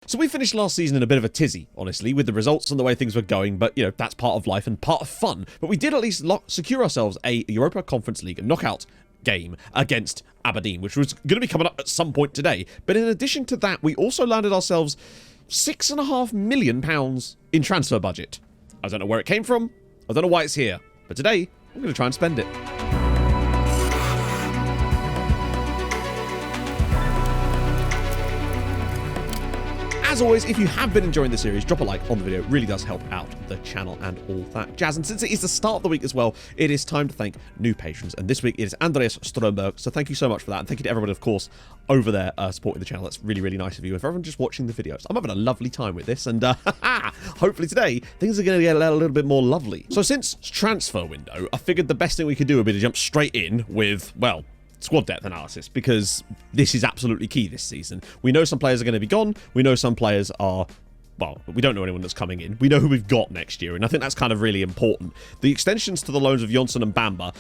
So we finished last season in a bit of a tizzy, honestly, with the results and the way things were going, but, you know, that's part of life and part of fun. But we did at least secure ourselves a Europa Conference League knockout game against Aberdeen, which was going to be coming up at some point today. But in addition to that, we also landed ourselves £6.5 million in transfer budget. I don't know where it came from. I don't know why it's here. But today, I'm going to try and spend it. As always, if you have been enjoying the series, drop a like on the video. It really does help out the channel and all that jazz. And since it is the start of the week as well, it is time to thank new patrons. And this week it is Andreas Stromberg. So thank you so much for that. And thank you to everyone, of course, over there supporting the channel. That's really, really nice of you. And for everyone just watching the videos, I'm having a lovely time with this. And hopefully today, things are going to get a little bit more lovely. So since transfer window, I figured the best thing we could do would be to jump straight in with, well, squad depth analysis, because this is absolutely key this season. We know some players are going to be gone. We know some players are, well, we don't know anyone that's coming in. We know who we've got next year, and I think that's kind of really important. The extensions to the loans of Jonsson and Bamba,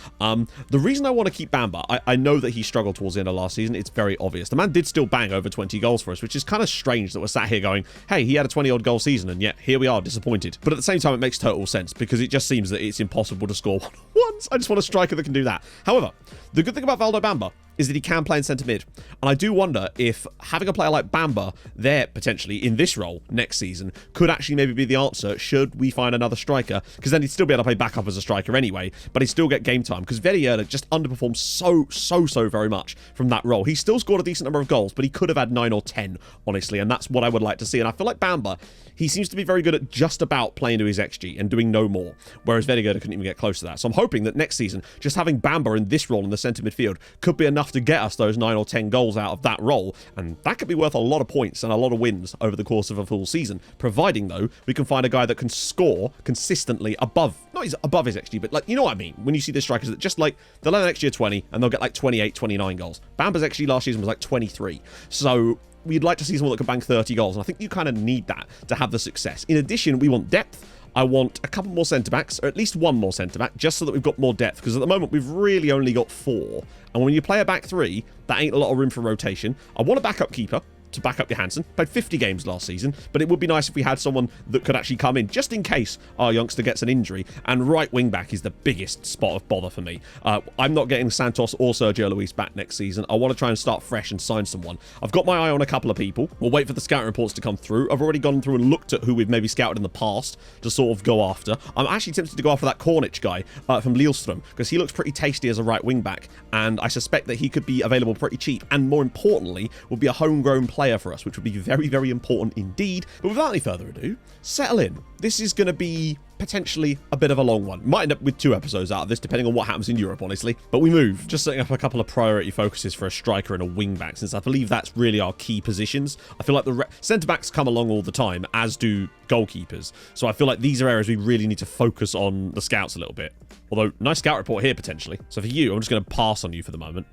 the reason I want to keep Bamba, I know that he struggled towards the end of last season. It's very obvious. The man did still bang over 20 goals for us, which is kind of strange that we're sat here going, hey, he had a 20-odd goal season, and yet here we are disappointed. But at the same time, it makes total sense, because it just seems that it's impossible to score once. I just want a striker that can do that. However, the good thing about Valdo Bamba is that he can play in centre mid. And I do wonder if having a player like Bamba there potentially in this role next season could actually maybe be the answer should we find another striker, because then he'd still be able to play backup as a striker anyway, but he'd still get game time, because Verrier just underperformed so very much from that role. He still scored a decent number of goals, but he could have had 9 or 10, honestly, and that's what I would like to see. And I feel like Bamba, he seems to be very good at just about playing to his XG and doing no more, whereas Verrier couldn't even get close to that. So I'm hoping that next season, just having Bamba in this role in the centre midfield could be enough to get us those 9 or 10 goals out of that role, and that could be worth a lot of points and a lot of wins over the course of a full season, providing, though, we can find a guy that can score consistently above, not above his XG, but, like, you know what I mean, when you see the strikers that just, like, they'll have an XG of 20, and they'll get, like, 28, 29 goals. Bamba's XG last season was, like, 23, so we'd like to see someone that can bang 30 goals, and I think you kind of need that to have the success. In addition, we want depth. I want a couple more centre-backs, or at least one more centre-back, just so that we've got more depth, because at the moment we've really only got 4. And when you play a back 3, that ain't a lot of room for rotation. I want a backup keeper to back up Johansson. Played 50 games last season, but it would be nice if we had someone that could actually come in just in case our youngster gets an injury. And right wing back is the biggest spot of bother for me. I'm not getting Santos or Sergio Luis back next season. I want to try and start fresh and sign someone. I've got my eye on a couple of people. We'll wait for the scouting reports to come through. I've already gone through and looked at who we've maybe scouted in the past to sort of go after. I'm actually tempted to go after that Cornic guy from Lillestrøm, because he looks pretty tasty as a right wing back, and I suspect that he could be available pretty cheap, and more importantly, would be a homegrown player for us, which would be very, very important indeed. But without any further ado, settle in. This is going to be potentially a bit of a long one. Might end up with 2 episodes out of this, depending on what happens in Europe, honestly. But we move. Just setting up a couple of priority focuses for a striker and a wing-back, since I believe that's really our key positions. I feel like the centre-backs come along all the time, as do goalkeepers. So I feel like these are areas we really need to focus on the scouts a little bit. Although, nice scout report here, potentially. So for you, I'm just going to pass on you for the moment.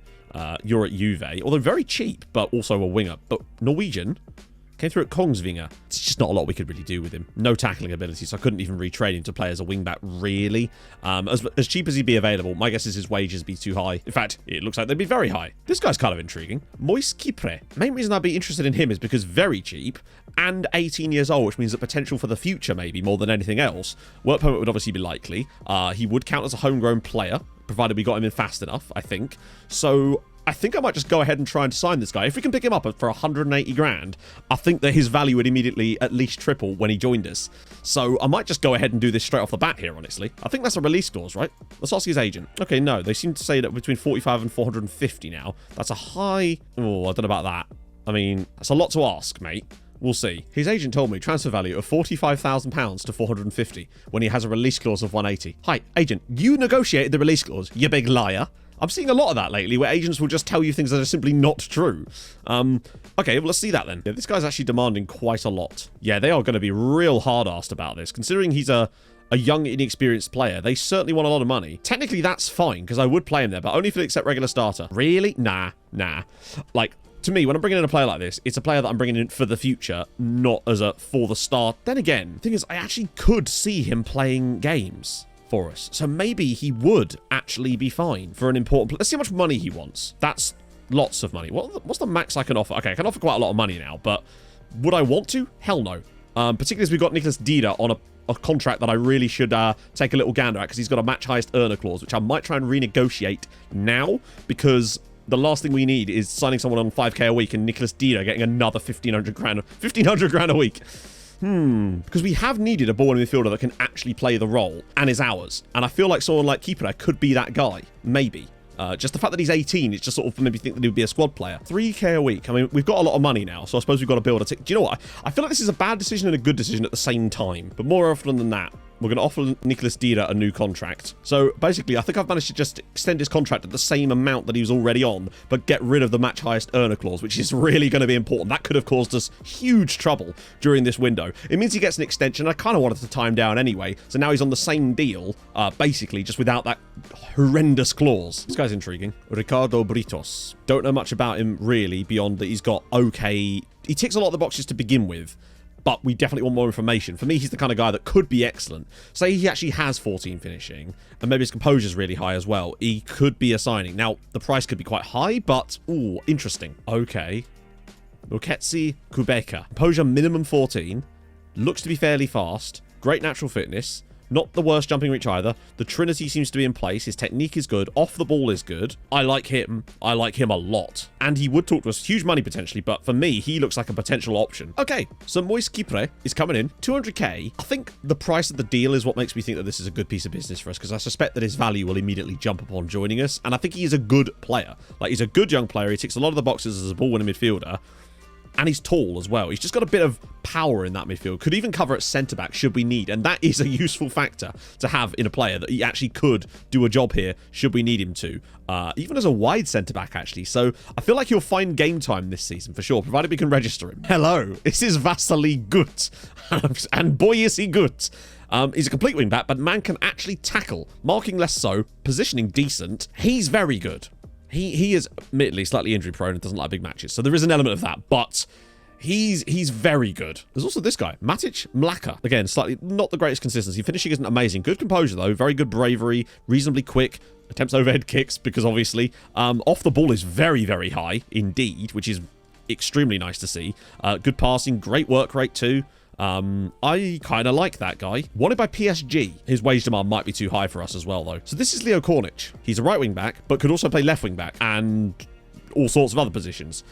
You're at Juve, although very cheap, but also a winger. But Norwegian came through at Kongsvinger. It's just not a lot we could really do with him. No tackling ability, so I couldn't even retrade him to play as a wingback, really. As cheap as he'd be available, my guess is his wages be too high. In fact, it looks like they'd be very high. This guy's kind of intriguing. Moise Kipre. Main reason I'd be interested in him is because very cheap and 18 years old, which means the potential for the future maybe more than anything else. Work permit would obviously be likely. He would count as a homegrown player, provided we got him in fast enough, I think. So I think I might just go ahead and try and sign this guy. If we can pick him up for 180 grand, I think that his value would immediately at least triple when he joined us. So I might just go ahead and do this straight off the bat here, honestly. I think that's a release clause, right? Let's ask his agent. Okay, no, they seem to say that between 45 and 450 now. That's a high... Oh, I don't know about that. I mean, that's a lot to ask, mate. We'll see. His agent told me transfer value of £45,000 to 450 when he has a release clause of 180. Hi, agent, you negotiated the release clause, you big liar. I'm seeing a lot of that lately, where agents will just tell you things that are simply not true. Okay, well, let's see that then. Yeah, this guy's actually demanding quite a lot. Yeah, they are going to be real hard-arsed about this. Considering he's a young, inexperienced player, they certainly want a lot of money. Technically, that's fine, because I would play him there, but only if they accept regular starter. Really? Nah. Like, to me, when I'm bringing in a player like this, it's a player that I'm bringing in for the future, not as a for the start. Then again, the thing is, I actually could see him playing games for us. So maybe he would actually be fine for an important... Let's see how much money he wants. That's lots of money. What's the max I can offer? Okay, I can offer quite a lot of money now, but Would I want to? Hell no. Particularly as we've got Nicholas Dida on a contract that I really should take a little gander at, because he's got a match highest earner clause, which I might try and renegotiate now, because the last thing we need is signing someone on 5k a week and Nicholas Dida getting another 1,500 grand a week. Because we have needed a ball midfielder that can actually play the role and is ours. And I feel like someone like Keeper could be that guy. Maybe. Just the fact that he's 18, it's just sort of made me think that he would be a squad player. 3k a week. I mean, we've got a lot of money now, so I suppose we've got to build a tick. Do you know what? I feel like this is a bad decision and a good decision at the same time. But more often than that, we're going to offer Nicholas Dida a new contract. So basically, I think I've managed to just extend his contract at the same amount that he was already on, but get rid of the match highest earner clause, which is really going to be important. That could have caused us huge trouble during this window. It means he gets an extension. I kind of wanted to tie him down anyway. So now he's on the same deal, basically, just without that horrendous clause. This guy's intriguing. Ricardo Britos. Don't know much about him, really, beyond that he's got okay... He ticks a lot of the boxes to begin with, but we definitely want more information. For me, he's the kind of guy that could be excellent. Say he actually has 14 finishing, and maybe his composure's really high as well. He could be a signing. Now, the price could be quite high, but, ooh, interesting. Okay. Luketsi Kubeka. Composure minimum 14. Looks to be fairly fast. Great natural fitness. Not the worst jumping reach either. The Trinity seems to be in place. His technique is good. Off the ball is good. I like him. I like him a lot. And he would talk to us. Huge money potentially, but for me, he looks like a potential option. Okay, so Moise Kipre is coming in. 200k. I think the price of the deal is what makes me think that this is a good piece of business for us, because I suspect that his value will immediately jump upon joining us. And I think he is a good player. Like, he's a good young player. He ticks a lot of the boxes as a ball-winning midfielder. And he's tall as well. He's just got a bit of power in that midfield. Could even cover at centre-back should we need. And that is a useful factor to have in a player, that he actually could do a job here should we need him to. Even as a wide centre-back, actually. So I feel like he'll find game time this season for sure, provided we can register him. Hello, this is Vasily Gut. And boy, is he good. He's a complete wing-back, but man can actually tackle. Marking less so. Positioning decent. He's very good. He is admittedly slightly injury prone and doesn't like big matches, so there is an element of that, but he's very good. There's also this guy, Matic Mlaka. Again, slightly not the greatest consistency. Finishing isn't amazing. Good composure though, very good bravery, reasonably quick, attempts overhead kicks because obviously off the ball is very, very high indeed, which is extremely nice to see. Good passing, great work rate too. I kind of like that guy. Wanted by PSG. His wage demand might be too high for us as well, though. So this is Leo Kornic. He's a right wing back, but could also play left wing back and all sorts of other positions.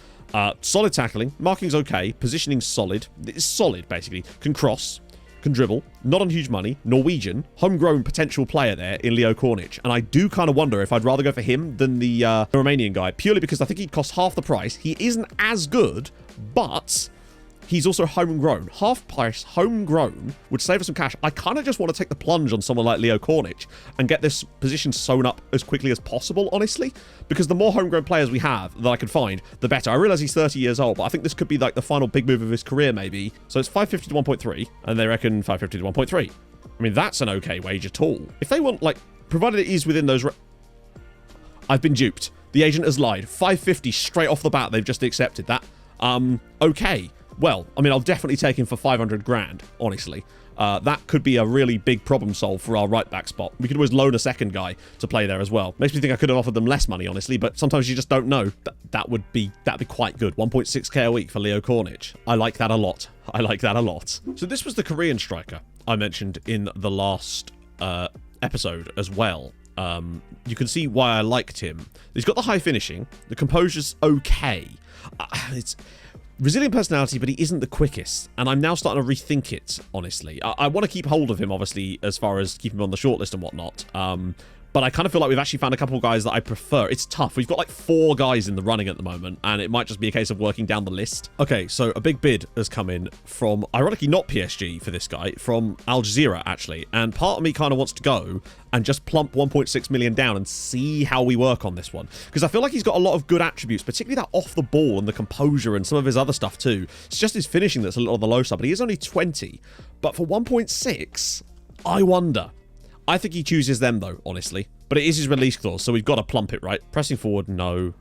Solid tackling. Marking's okay. Positioning's solid. It's solid, basically. Can cross. Can dribble. Not on huge money. Norwegian. Homegrown potential player there in Leo Kornic. And I do kind of wonder if I'd rather go for him than the Romanian guy, purely because I think he'd cost half the price. He isn't as good, but he's also homegrown. Half price, homegrown, would save us some cash. I kind of just want to take the plunge on someone like Leo Kornic and get this position sewn up as quickly as possible, honestly. Because the more homegrown players we have that I can find, the better. I realize he's 30 years old, but I think this could be like the final big move of his career, maybe. So it's 550 to 1.3, and they reckon 550 to 1.3. I mean, that's an okay wage at all. If they want, like, provided it is within those... I've been duped. The agent has lied. 550 straight off the bat, they've just accepted that. Okay. Well, I mean, I'll definitely take him for 500 grand, honestly. That could be a really big problem solve for our right back spot. We could always loan a second guy to play there as well. Makes me think I could have offered them less money, honestly, but sometimes you just don't know. That'd be quite good. 1.6k a week for Leo Kornic. I like that a lot. I like that a lot. So this was the Korean striker I mentioned in the last episode as well. You can see why I liked him. He's got the high finishing. The composure's okay. It's resilient personality, but he isn't the quickest. And I'm now starting to rethink it, honestly. I want to keep hold of him, obviously, as far as keeping him on the shortlist and whatnot. But I kind of feel like we've actually found a couple of guys that I prefer. It's tough. We've got like 4 guys in the running at the moment, and it might just be a case of working down the list. Okay, so a big bid has come in from, ironically not PSG for this guy, from Al Jazeera, actually. And part of me kind of wants to go and just plump 1.6 million down and see how we work on this one. Because I feel like he's got a lot of good attributes, particularly that off the ball and the composure and some of his other stuff too. It's just his finishing that's a little on the low side, but he is only 20. But for 1.6, I wonder. I think he chooses them, though, honestly. But it is his release clause, so we've got to plump it, right? Pressing forward, no.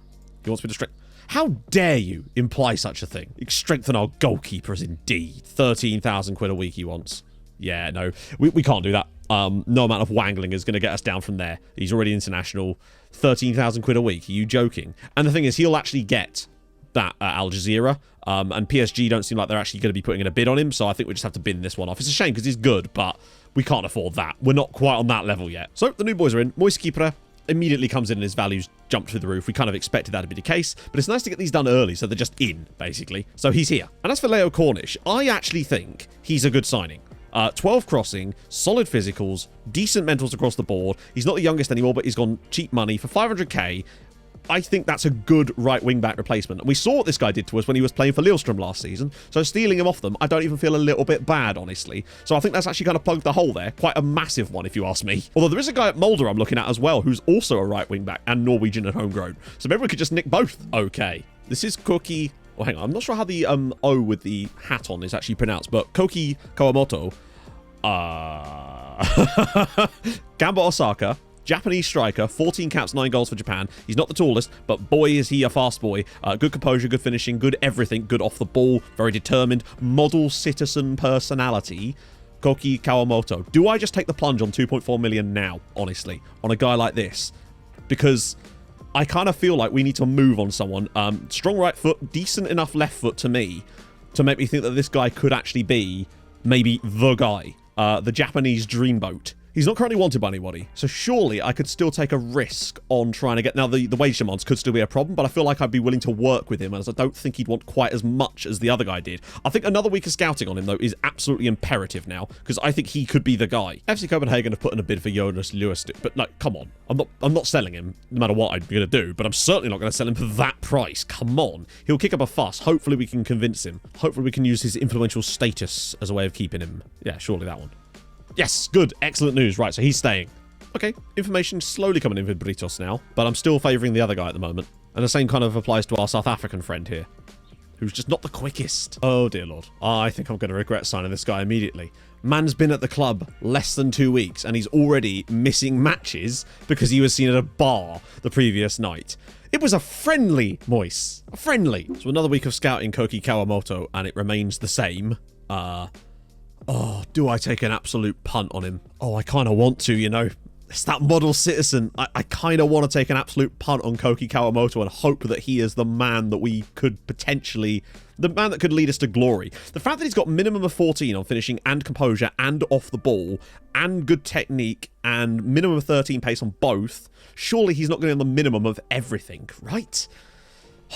He wants me to strengthen. How dare you imply such a thing? Strengthen our goalkeepers, indeed. 13,000 quid a week he wants. Yeah, no. We can't do that. No amount of wangling is going to get us down from there. He's already international. 13,000 quid a week. Are you joking? And the thing is, he'll actually get that at Al Jazeera. And PSG don't seem like they're actually going to be putting in a bid on him, so I think we just have to bin this one off. It's a shame because he's good, but we can't afford that. We're not quite on that level yet. So the new boys are in. Moise Keeper immediately comes in and his values jump through the roof. We kind of expected that to be the case, but it's nice to get these done early so they're just in, basically. So he's here. And as for Leo Cornish, I actually think he's a good signing. 12 crossing, solid physicals, decent mentals across the board. He's not the youngest anymore, but he's gone cheap money for 500k. I think that's a good right wing-back replacement. And we saw what this guy did to us when he was playing for Lillestrøm last season. So stealing him off them, I don't even feel a little bit bad, honestly. So I think that's actually kind of plugged the hole there. Quite a massive one, if you ask me. Although there is a guy at Molde I'm looking at as well, who's also a right wing-back and Norwegian and homegrown. So maybe we could just nick both. Okay. This is Koki... Oh, hang on. I'm not sure how the O with the hat on is actually pronounced, but Koki Kawamoto. Gamba Osaka. Japanese striker, 14 caps, 9 goals for Japan. He's not the tallest, but boy is he a fast boy. Good composure, good finishing, good everything, good off the ball, very determined, model citizen personality. Koki Kawamoto. Do I just take the plunge on 2.4 million now, honestly, on a guy like this? Because I kind of feel like we need to move on someone. Strong right foot, decent enough left foot to me to make me think that this guy could actually be maybe the guy. The Japanese dreamboat. He's not currently wanted by anybody, so surely I could still take a risk on trying to get... Now, the wage demands could still be a problem, but I feel like I'd be willing to work with him, as I don't think he'd want quite as much as the other guy did. I think another week of scouting on him, though, is absolutely imperative now, because I think he could be the guy. FC Copenhagen have put in a bid for Jonas Lewistic, but, like, come on. I'm not selling him, no matter what I'm going to do, but I'm certainly not going to sell him for that price. Come on. He'll kick up a fuss. Hopefully we can convince him. Hopefully we can use his influential status as a way of keeping him. Yeah, surely that one. Yes, good. Excellent news. Right, so he's staying. Okay, information slowly coming in with Britos now, but I'm still favouring the other guy at the moment. And the same kind of applies to our South African friend here, who's just not the quickest. Oh, dear Lord. I think I'm going to regret signing this guy immediately. Man's been at the club less than 2 weeks, and he's already missing matches because he was seen at a bar the previous night. It was a friendly, Moise. A friendly. So another week of scouting Koki Kawamoto, and it remains the same. Oh, do I take an absolute punt on him? Oh, I kind of want to, you know. It's that model citizen. I kind of want to take an absolute punt on Koki Kawamoto and hope that he is the man that we could potentially... The man that could lead us to glory. The fact that he's got minimum of 14 on finishing and composure and off the ball and good technique and minimum of 13 pace on both, surely he's not going to be on the minimum of everything, right?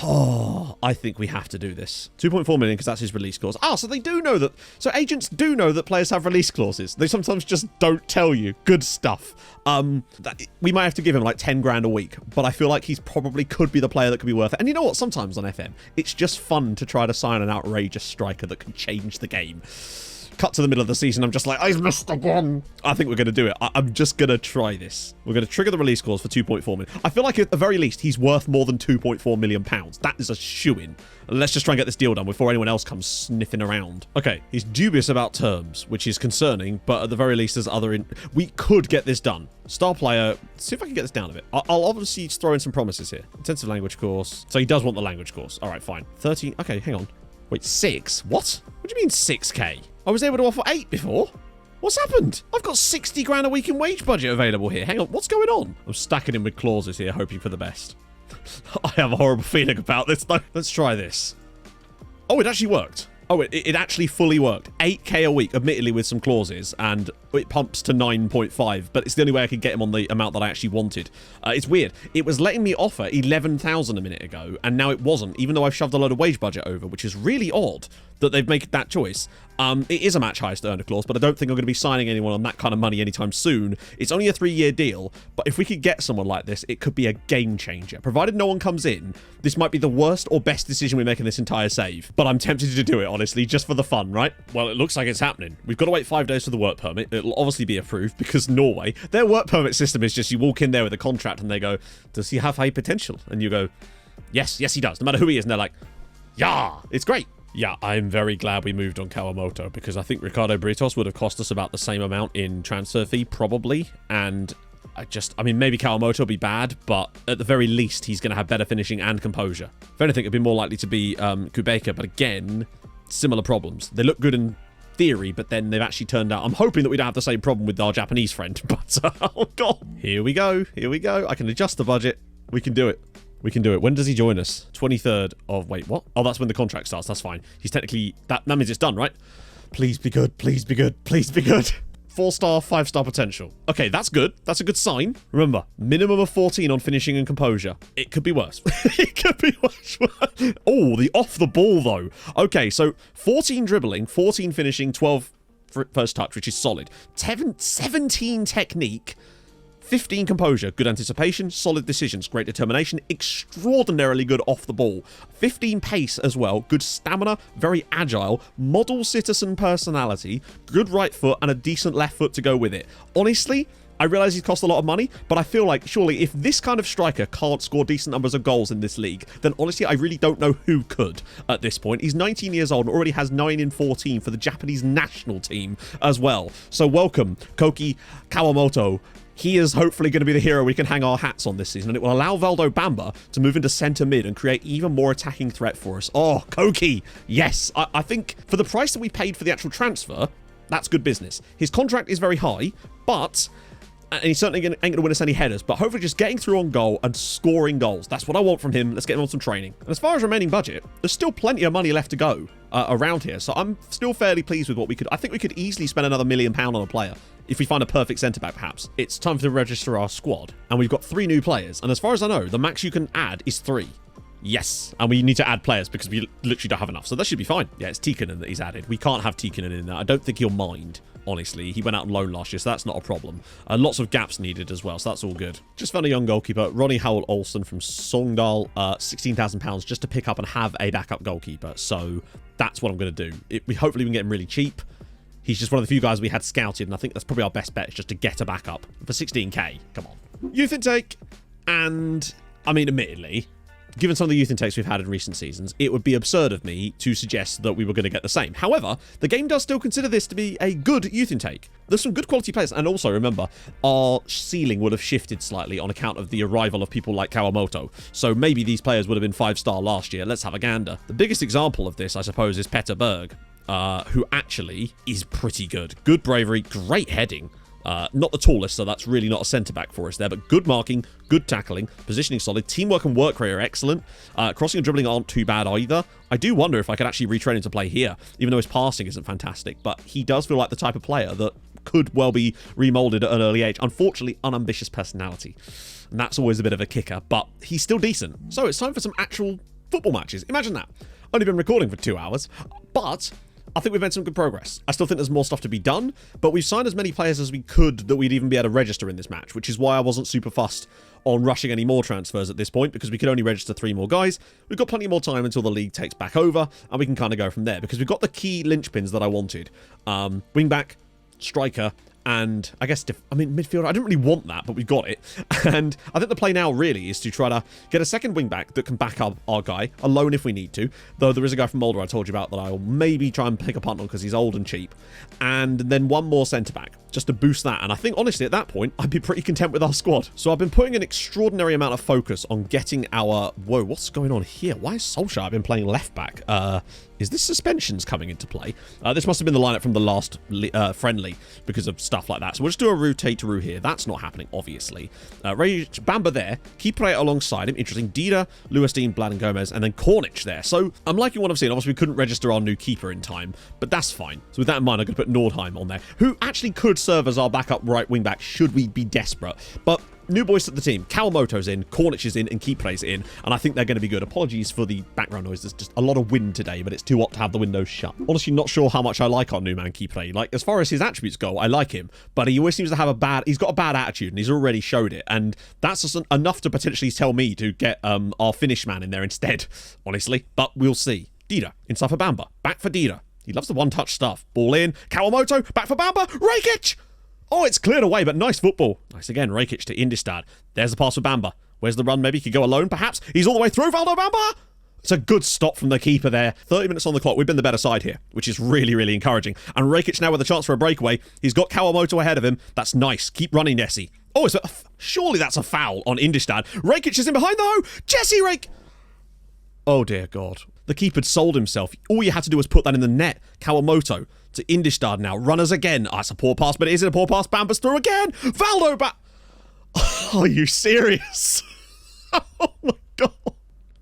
Oh, I think we have to do this. 2.4 million because that's his release clause. Ah, so they do know that... So agents do know that players have release clauses. They sometimes just don't tell you. Good stuff. We might have to give him like 10 grand a week, but I feel like he's probably could be the player that could be worth it. And you know what? Sometimes on FM, it's just fun to try to sign an outrageous striker that can change the game. Cut to the middle of the season, I'm just like, I've missed again. I think we're going to do it. I'm just going to try this. We're going to trigger the release clause for 2.4 million. I feel like at the very least, he's worth more than 2.4 million pounds. That is a shoo-in. Let's just try and get this deal done before anyone else comes sniffing around. Okay, he's dubious about terms, which is concerning, but at the very least, there's other... We could get this done. Star player, see if I can get this down a bit. I'll obviously throw in some promises here. Intensive language course. So he does want the language course. All right, fine. 13, okay, hang on. Wait, 6? What? What do you mean 6k? I was able to offer 8 before. What's happened? I've got 60 grand a week in wage budget available here. Hang on, what's going on? I'm stacking him with clauses here, hoping for the best. I have a horrible feeling about this, though. Let's try this. Oh, it actually worked. Oh, it actually fully worked. 8k a week, admittedly with some clauses, and it pumps to 9.5, but it's the only way I could get him on the amount that I actually wanted. It's weird. It was letting me offer 11,000 a minute ago, and now it wasn't, even though I've shoved a load of wage budget over, which is really odd that they've made that choice. It is a match highest earner clause, but I don't think I'm going to be signing anyone on that kind of money anytime soon. It's only a 3-year deal, but if we could get someone like this, it could be a game changer. Provided no one comes in, this might be the worst or best decision we make in this entire save. But I'm tempted to do it, honestly, just for the fun, right? Well, it looks like it's happening. We've got to wait 5 days for the work permit. It'll obviously be approved because Norway, their work permit system is just you walk in there with a contract and they go, does he have high potential? And you go, yes, he does, no matter who he is. And they're like, yeah, it's great. Yeah, I'm very glad we moved on Kawamoto because I think Ricardo Britos would have cost us about the same amount in transfer fee, probably. And I mean, maybe Kawamoto will be bad, but at the very least, he's going to have better finishing and composure. If anything, it'd be more likely to be Kubeka, but again, similar problems. They look good in theory, but then they've actually turned out... I'm hoping that we don't have the same problem with our Japanese friend, but oh god. Here we go. I can adjust the budget. We can do it. We can do it. When does he join us? 23rd of... Wait, what? Oh, that's when the contract starts. That's fine. He's technically... That means it's done, right? Please be good. Please be good. Please be good. 4-star, 5-star potential. Okay, that's good. That's a good sign. Remember, minimum of 14 on finishing and composure. It could be worse. It could be worse. Oh, the off the ball, though. Okay, so 14 dribbling, 14 finishing, 12 first touch, which is solid. 17 technique, 15 composure, good anticipation, solid decisions, great determination, extraordinarily good off the ball. 15 pace as well, good stamina, very agile, model citizen personality, good right foot, and a decent left foot to go with it. Honestly, I realize he's cost a lot of money, but I feel like surely if this kind of striker can't score decent numbers of goals in this league, then honestly I really don't know who could at this point. He's 19 years old and already has 9 in 14 for the Japanese national team as well. So welcome, Koki Kawamoto. He is hopefully going to be the hero we can hang our hats on this season, and it will allow Valdo Bamba to move into centre mid and create even more attacking threat for us. Oh, Koki! Yes! I think for the price that we paid for the actual transfer, that's good business. His contract is very high, but... And he's certainly ain't going to win us any headers, but hopefully just getting through on goal and scoring goals. That's what I want from him. Let's get him on some training. And as far as remaining budget, there's still plenty of money left to go around here. So I'm still fairly pleased with what we could... I think we could easily spend another £1 million on a player if we find a perfect centre-back, perhaps. It's time to register our squad. And we've got 3 new players. And as far as I know, the max you can add is 3. Yes, and we need to add players because we literally don't have enough. So that should be fine. Yeah, it's Tikkanen that he's added. We can't have Tikkanen in there. I don't think he'll mind, honestly. He went out on loan last year, so that's not a problem. Lots of gaps needed as well, so that's all good. Just found a young goalkeeper, Ronnie Howell-Olsen from Sogndal, £16,000 just to pick up and have a backup goalkeeper. So that's what I'm going to do. Hopefully we can get him really cheap. He's just one of the few guys we had scouted, and I think that's probably our best bet, is just to get a backup for 16k. Come on. Youth intake, and, I mean, admittedly... Given some of the youth intakes we've had in recent seasons, it would be absurd of me to suggest that we were going to get the same. However, the game does still consider this to be a good youth intake. There's some good quality players, and also, remember, our ceiling would have shifted slightly on account of the arrival of people like Kawamoto. So maybe these players would have been 5-star last year. Let's have a gander. The biggest example of this, I suppose, is Petter Berg, who actually is pretty good. Good bravery, great heading. Not the tallest, so that's really not a centre-back for us there, but good marking, good tackling, positioning solid, teamwork and work rate are excellent. Crossing and dribbling aren't too bad either. I do wonder if I could actually retrain him to play here, even though his passing isn't fantastic, but he does feel like the type of player that could well be remoulded at an early age. Unfortunately, unambitious personality. And that's always a bit of a kicker, but he's still decent. So it's time for some actual football matches. Imagine that. Only been recording for 2 hours, but... I think we've made some good progress. I still think there's more stuff to be done, but we've signed as many players as we could that we'd even be able to register in this match, which is why I wasn't super fussed on rushing any more transfers at this point, because we could only register 3 more guys. We've got plenty more time until the league takes back over, and we can kind of go from there, because we've got the key linchpins that I wanted. Wing-back, striker, and I guess, midfielder. I didn't really want that, but we got it. And I think the play now really is to try to get a second wing-back that can back up our guy, alone if we need to. Though there is a guy from Bodo I told you about that I'll maybe try and pick a punt on because he's old and cheap. And then one more centre-back, just to boost that. And I think, honestly, at that point, I'd be pretty content with our squad. So I've been putting an extraordinary amount of focus on getting our... Whoa, what's going on here? Why is Solskjaer been playing left-back? Is this suspensions coming into play? This must have been the lineup from the last friendly because of stuff like that. So we'll just do a rotate-a-roo here. That's not happening, obviously. Bamba there. Keep right alongside him. Interesting. Dida, Luisdein, Blad and Gomez, and then Cornic there. So I'm liking what I'm seeing. Obviously, we couldn't register our new keeper in time, but that's fine. So with that in mind, I'm going to put Nordheim on there, who actually could serve as our backup right wing-back should we be desperate. But... new boys to the team. Kawamoto's in, Cornic is in, and Kiprei's in, and I think they're going to be good. Apologies for the background noise. There's just a lot of wind today, but it's too hot to have the windows shut. Honestly, not sure how much I like our new man Kiprei. Like, as far as his attributes go, I like him, but he always seems to have he's got a bad attitude, and he's already showed it, and that's just enough to potentially tell me to get our Finnish man in there instead, honestly, but we'll see. Dida, inside for Bamba, back for Dida. He loves the one-touch stuff. Ball in, Kawamoto, back for Bamba, Rakic! Oh, it's cleared away, but nice football. Nice again, Rakic to Indistad. There's the pass for Bamba. Where's the run? Maybe he could go alone, perhaps. He's all the way through, Valdo Bamba! It's a good stop from the keeper there. 30 minutes on the clock. We've been the better side here, which is really, really encouraging. And Rakic now with a chance for a breakaway. He's got Kawamoto ahead of him. That's nice. Keep running, Nessie. Oh, surely that's a foul on Indistad. Rakic is in behind, though. Jesse Rake. Oh, dear God. The keeper had sold himself. All you had to do was put that in the net. Kawamoto to Indistad now. Runners again. Oh, it's a poor pass, but it isn't a poor pass. Bamba's through again. Valdo back. Are you serious? Oh, my God.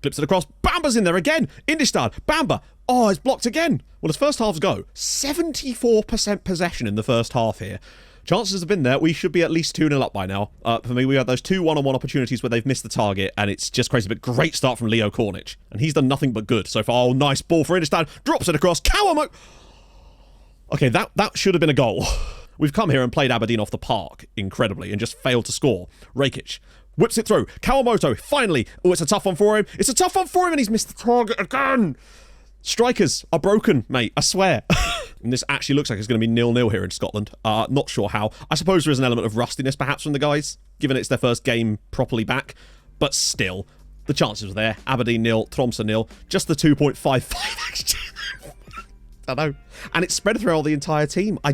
Clips it across. Bamba's in there again. Indistad. Bamba. Oh, it's blocked again. Well, as first halves go, 74% possession in the first half here. Chances have been there. We should be at least 2-0 up by now. For me, we had those 2 one-on-one opportunities where they've missed the target, and it's just crazy. But great start from Leo Cornic. And he's done nothing but good so far. Oh, nice ball for Indistad. Drops it across. Kawamo. Okay, that should have been a goal. We've come here and played Aberdeen off the park incredibly and just failed to score. Rakic whips it through. Kawamoto, finally. Oh, it's a tough one for him. It's a tough one for him, and he's missed the target again. Strikers are broken, mate. I swear. And this actually looks like it's going to be 0-0 here in Scotland. Not sure how. I suppose there is an element of rustiness, perhaps, from the guys, given it's their first game properly back. But still, the chances were there. Aberdeen 0, Tromsø 0. Just the 2.55 XG. I know. And it's spread throughout the entire team. I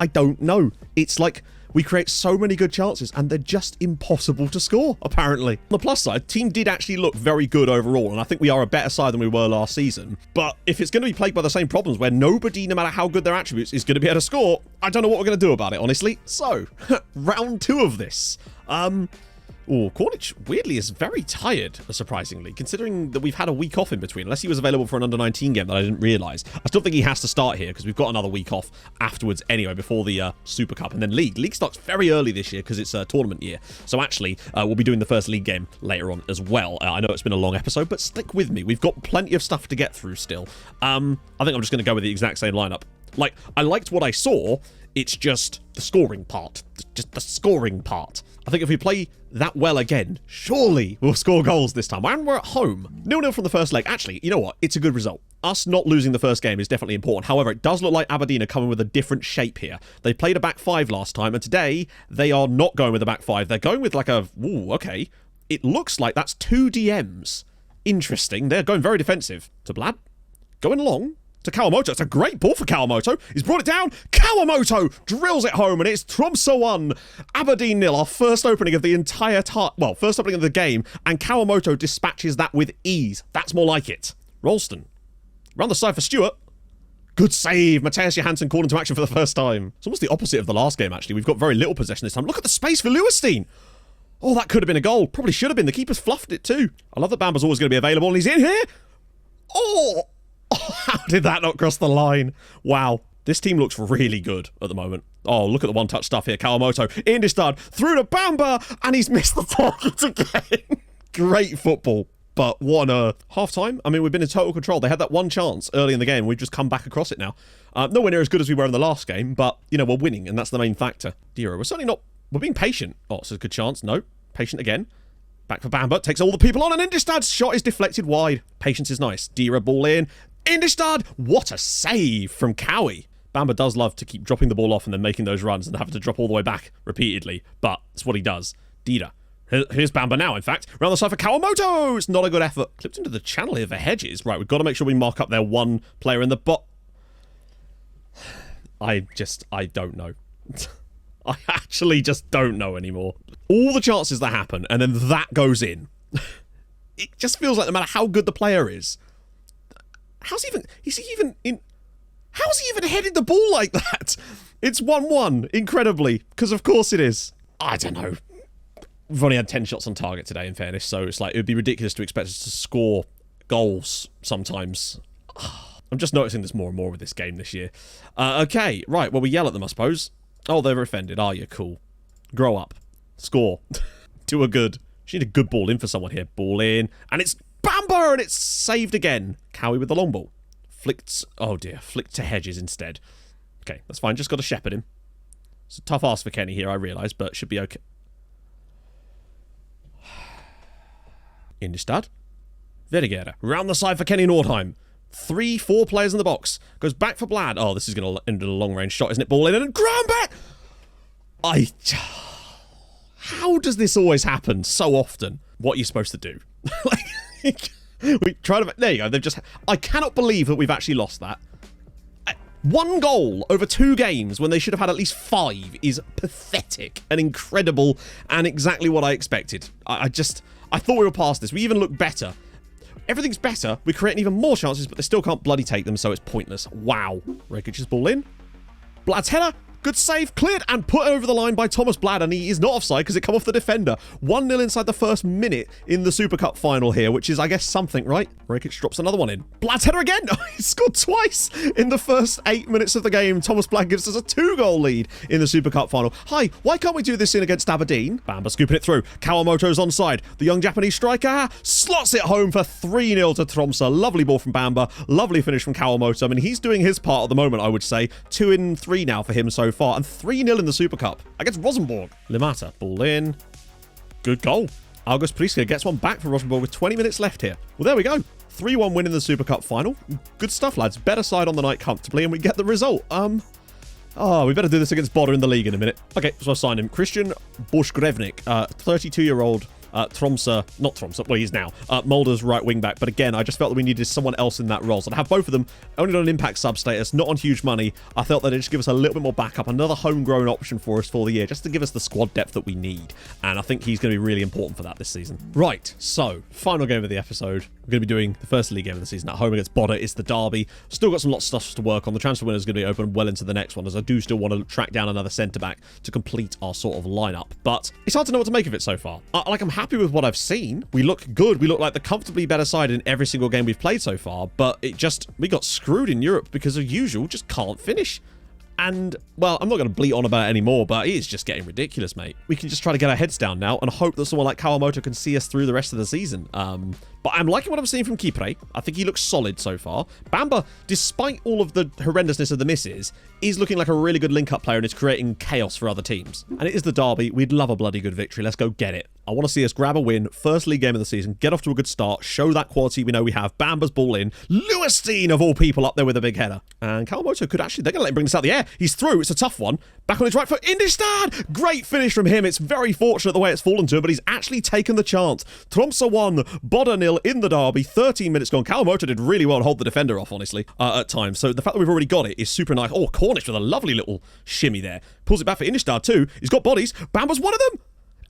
don't know. It's like we create so many good chances and they're just impossible to score, apparently. On the plus side, team did actually look very good overall, and I think we are a better side than we were last season. But if it's going to be plagued by the same problems where nobody, no matter how good their attributes, is going to be able to score, I don't know what we're going to do about it, honestly. So, round 2 of this. Oh, Cornic, weirdly, is very tired, surprisingly, considering that we've had a week off in between, unless he was available for an under-19 game that I didn't realise. I still think he has to start here, because we've got another week off afterwards anyway, before the Super Cup, and then League. League starts very early this year, because it's a tournament year. So actually, we'll be doing the first League game later on as well. I know it's been a long episode, but stick with me. We've got plenty of stuff to get through still. I think I'm just going to go with the exact same lineup. Like, I liked what I saw, it's just the scoring part. Just the scoring part. I think if we play that well again, surely we'll score goals this time. And we're at home. 0-0 from the first leg. Actually, you know what? It's a good result. Us not losing the first game is definitely important. However, it does look like Aberdeen are coming with a different shape here. They played a back 5 last time, and today they are not going with a back 5. They're going with like a... Ooh, okay. It looks like that's 2 DMs. Interesting. They're going very defensive. To Blad. Going long. To Kawamoto. It's a great ball for Kawamoto. He's brought it down. Kawamoto drills it home, and it's Tromsø 1, Aberdeen 0. Our first opening of the entire first opening of the game, and Kawamoto dispatches that with ease. That's more like it. Ralston. Round the side for Stewart. Good save. Matthias Johansson called into action for the first time. It's almost the opposite of the last game, actually. We've got very little possession this time. Look at the space for Lewisteen. Oh, that could have been a goal. Probably should have been. The keeper's fluffed it too. I love that Bamba's always going to be available, and he's in here. Oh, how did that not cross the line? Wow. This team looks really good at the moment. Oh, look at the one-touch stuff here. Kawamoto, Indistad, through to Bamba, and he's missed the target again. Great football, but what on earth? Half-time? I mean, we've been in total control. They had that one chance early in the game. We've just come back across it now. Nowhere near as good as we were in the last game, but, you know, we're winning, and that's the main factor. Dira, we're certainly not... We're being patient. Oh, it's a good chance. No. Patient again. Back for Bamba. Takes all the people on, and Indistad's shot is deflected wide. Patience is nice. Dira ball in. Indistad! What a save from Cowie. Bamba does love to keep dropping the ball off and then making those runs and having to drop all the way back repeatedly, but it's what he does. Dira. Here's Bamba now, in fact. Round the side for Kawamoto! It's not a good effort. Clipped into the channel here for Hedges. Right, we've got to make sure we mark up their one player in the bot. I don't know. I actually just don't know anymore. All the chances that happen, and then that goes in. It just feels like no matter how good the player is, how's he even headed the ball like that? It's 1-1, incredibly, because of course it is. I don't know. We've only had 10 shots on target today, in fairness, so it's like, it would be ridiculous to expect us to score goals sometimes. I'm just noticing this more and more with this game this year. Okay, right, well, we yell at them, I suppose. Oh, they're offended. Oh, you're cool. Grow up. Score. Do a good. She need a good ball in for someone here. Ball in, and it's Bamba, and it's saved again. Cowie with the long ball. Flicked, oh dear, flicked to Hedges instead. Okay, that's fine, just got to shepherd him. It's a tough ask for Kenny here, I realise, but should be okay. Indistad. Verigera. Round the side for Kenny Nordheim. 3-4 players in the box. Goes back for Blad. Oh, this is going to end in a long-range shot, isn't it? Ball in, and Grambek! How does this always happen so often? What are you supposed to do? We try to... There you go. They've just... I cannot believe that we've actually lost that. 1 goal over 2 games when they should have had at least 5 is pathetic and incredible and exactly what I expected. I thought we were past this. We even look better. Everything's better. We're creating even more chances, but they still can't bloody take them, so it's pointless. Wow. Rakic's ball in. Blad's header. Good save, cleared and put over the line by Thomas Blad, and he is not offside because it come off the defender. 1-0 inside the first minute in the Super Cup final here, which is, I guess, something, right? Rakic drops another one in. Blad's header again! He scored twice in the first 8 minutes of the game. Thomas Blad gives us a 2-goal lead in the Super Cup final. Hi, why can't we do this in against Aberdeen? Bamba scooping it through. Kawamoto's onside. The young Japanese striker slots it home for 3-0 to Tromsø. Lovely ball from Bamba. Lovely finish from Kawamoto. I mean, he's doing his part at the moment, I would say. 2 in 3 now for him so far. And 3-0 in the Super Cup against Rosenborg. Limata, ball in. Good goal. August Priska gets one back for Rosenborg with 20 minutes left here. Well, there we go. 3-1 win in the Super Cup final. Good stuff, lads. Better side on the night comfortably, and we get the result. We better do this against Bodo in the league in a minute. Okay, so I signed him. Christian Borchgrevnik, 32-year-old not Tromsø, well, he is now. Mulder's right wing back, but again, I just felt that we needed someone else in that role. So to have both of them only on an impact sub status, not on huge money, I felt that it just give us a little bit more backup, another homegrown option for us for the year, just to give us the squad depth that we need. And I think he's going to be really important for that this season. Right, so final game of the episode. We're going to be doing the first league game of the season at home against Bodo. It's the derby. Still got some lots of stuff to work on. The transfer window is going to be open well into the next one, as I do still want to track down another centre-back to complete our sort of lineup. But it's hard to know what to make of it so far. I'm happy with what I've seen. We look good. We look like the comfortably better side in every single game we've played so far, but we got screwed in Europe because, as usual, just can't finish. And, well, I'm not going to bleat on about it anymore, but it is just getting ridiculous, mate. We can just try to get our heads down now and hope that someone like Kawamoto can see us through the rest of the season. But I'm liking what I'm seeing from Kipre. I think he looks solid so far. Bamba, despite all of the horrendousness of the misses, is looking like a really good link-up player and is creating chaos for other teams. And it is the derby. We'd love a bloody good victory. Let's go get it. I want to see us grab a win, first league game of the season, get off to a good start, show that quality we know we have. Bamba's ball in. Lewisstein, of all people, up there with a big header. And Kawamoto could actually, they're going to let him bring this out the air. He's through. It's a tough one. Back on his right foot. Indistad! Great finish from him. It's very fortunate the way it's fallen to him, but he's actually taken the chance. Tromsø 1, Bodo 0 in the derby. 13 minutes gone. Kawamoto did really well to hold the defender off, honestly, at times. So the fact that we've already got it is super nice. Oh, Cornish with a lovely little shimmy there. Pulls it back for Indistad too. He's got bodies. Bamba's one of them.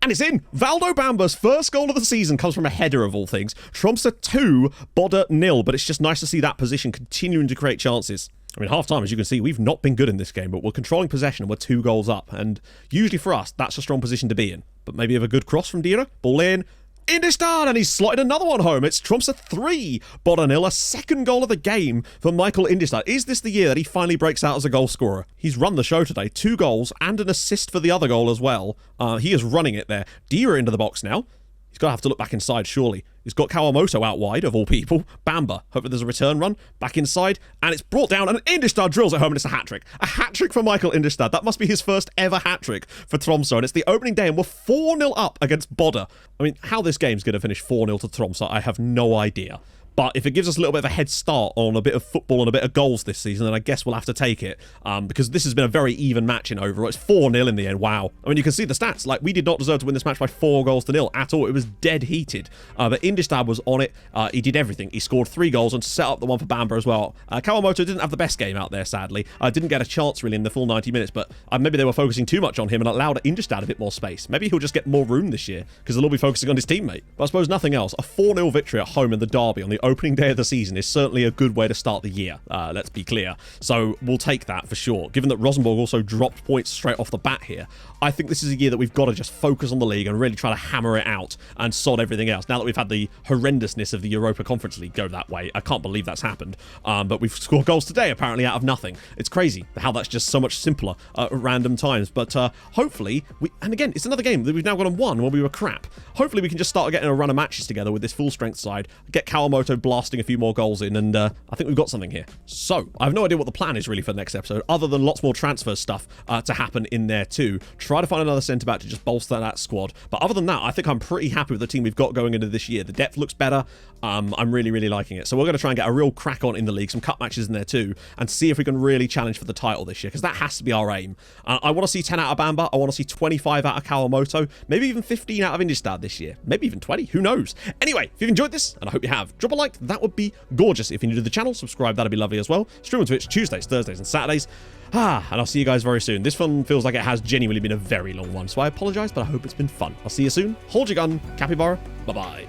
And it's in. Valdo Bamba's first goal of the season comes from a header of all things. Tromsø 2, Bodo 0. But it's just nice to see that position continuing to create chances. I mean, half-time, as you can see, we've not been good in this game, but we're controlling possession and we're 2 goals up. And usually for us, that's a strong position to be in. But maybe have a good cross from Dira. Ball in. Indistad, and he's slotted another one home. It's Tromsø 3, Bodo 0, a second goal of the game for Michael Indistad. Is this the year that he finally breaks out as a goal scorer? He's run the show today. 2 goals and an assist for the other goal as well. He is running it there. Dira into the box now. He's got to have to look back inside, surely. He's got Kawamoto out wide, of all people. Bamba. Hopefully there's a return run. Back inside. And it's brought down. And Indistad drills it home, and it's a hat-trick. A hat-trick for Michael Indistad. That must be his first ever hat-trick for Tromsø. And it's the opening day, and we're 4-0 up against Bodo. I mean, how this game's going to finish 4-0 to Tromsø, I have no idea. But if it gives us a little bit of a head start on a bit of football and a bit of goals this season, then I guess we'll have to take it. Because this has been a very even match in overall. It's 4-0 in the end. Wow. I mean, you can see the stats. Like, we did not deserve to win this match by 4-0 at all. It was dead heated. But Indistad was on it. He did everything. He scored 3 goals and set up the one for Bamba as well. Kawamoto didn't have the best game out there, sadly. Didn't get a chance really in the full 90 minutes, but maybe they were focusing too much on him and allowed Indistad a bit more space. Maybe he'll just get more room this year because they'll all be focusing on his teammate. But I suppose nothing else. A 4-0 victory at home in the derby on the opening day of the season is certainly a good way to start the year, let's be clear. So we'll take that for sure. Given that Rosenborg also dropped points straight off the bat here, I think this is a year that we've got to just focus on the league and really try to hammer it out and sod everything else. Now that we've had the horrendousness of the Europa Conference League go that way, I can't believe that's happened. But we've scored goals today, apparently, out of nothing. It's crazy how that's just so much simpler at random times. But hopefully, and again, it's another game that we've now got on 1 when we were crap. Hopefully we can just start getting a run of matches together with this full strength side, get Kawamoto blasting a few more goals in, and I think we've got something here. So, I have no idea what the plan is really for the next episode, other than lots more transfer stuff to happen in there too. Try to find another centre-back to just bolster that squad. But other than that, I think I'm pretty happy with the team we've got going into this year. The depth looks better. I'm really, really liking it. So we're going to try and get a real crack on in the league, some cup matches in there too, and see if we can really challenge for the title this year, because that has to be our aim. I want to see 10 out of Bamba. I want to see 25 out of Kawamoto. Maybe even 15 out of Indistad this year. Maybe even 20. Who knows? Anyway, if you've enjoyed this, and I hope you have, drop a like. That would be gorgeous. If you're new to the channel, subscribe. That'd be lovely as well. Stream on Twitch Tuesdays, Thursdays, and Saturdays. And I'll see you guys very soon. This one feels like it has genuinely been a very long one, so I apologize, but I hope it's been fun. I'll see you soon. Hold your gun. Capybara. Bye-bye.